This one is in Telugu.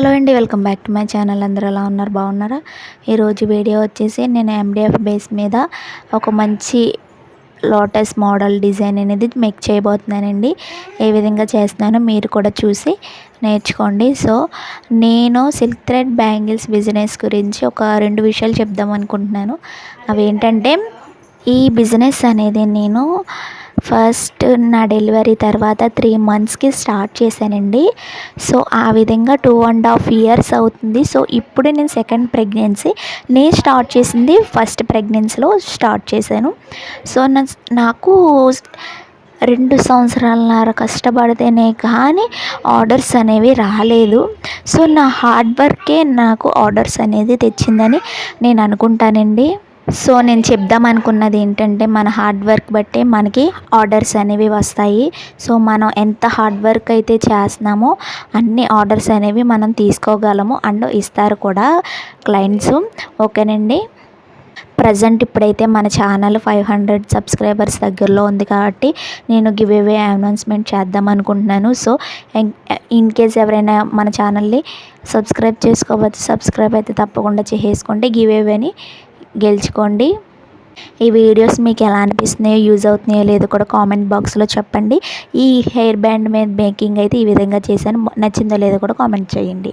హలో అండి, welcome back to my channel. అందరూ ఎలా ఉన్నారు? బాగున్నారా? ఈరోజు వీడియో వచ్చేసి నేను MDF బేస్ మీద ఒక మంచి లోటస్ మోడల్ డిజైన్ అనేది మేక్ చేయబోతున్నానండి. ఏ విధంగా చేస్తున్నానో మీరు కూడా చూసి నేర్చుకోండి. సో నేను సిల్క్ థ్రెడ్ బ్యాంగిల్స్ బిజినెస్ గురించి ఒక 2 విషయాలు చెప్దాం అనుకుంటున్నాను. అవి ఏంటంటే, ఈ బిజినెస్ అనేది నేను ఫస్ట్ నా డెలివరీ తర్వాత 3 మంత్స్కి స్టార్ట్ చేశానండి. సో ఆ విధంగా 2.5 ఇయర్స్ అవుతుంది. సో ఇప్పుడు నేను సెకండ్ ప్రెగ్నెన్సీ. నేను స్టార్ట్ చేసింది ఫస్ట్ ప్రెగ్నెన్సీలో స్టార్ట్ చేశాను. సో నాకు 2 సంవత్సరాలన్నర కష్టపడితేనే కానీ ఆర్డర్స్ అనేవి రాలేదు. సో నా హార్డ్ వర్కే నాకు ఆర్డర్స్ అనేది తెచ్చిందని నేను అనుకుంటానండి. సో నేను చెప్దాం అనుకున్నది ఏంటంటే, మన హార్డ్ వర్క్ బట్టే మనకి ఆర్డర్స్ అనేవి వస్తాయి. సో మనం ఎంత హార్డ్ వర్క్ అయితే చేస్తున్నామో అన్ని ఆర్డర్స్ అనేవి మనం తీసుకోగలము అండ్ ఇస్తారు కూడా క్లయింట్స్. ఓకేనండి. ప్రజెంట్ ఇప్పుడైతే మన ఛానల్ 500 సబ్స్క్రైబర్స్ దగ్గరలో ఉంది కాబట్టి నేను గివ్ అవే అనౌన్స్మెంట్ చేద్దాం అనుకుంటున్నాను. సో ఇన్ కేస్ ఎవరైనా మన ఛానల్ని సబ్స్క్రైబ్ అయితే తప్పకుండా చేసుకోండి. గివ్ అవేని గెలుచుకోండి. ఈ వీడియోస్ మీకు ఎలా అనిపిస్తున్నాయో, యూజ్ అవుతున్నాయో లేదో కూడా కామెంట్ బాక్స్లో చెప్పండి. ఈ హెయిర్ బ్యాండ్ మీద మేకింగ్ అయితే ఈ విధంగా చేశాను. నచ్చిందో లేదో కూడా కామెంట్ చేయండి.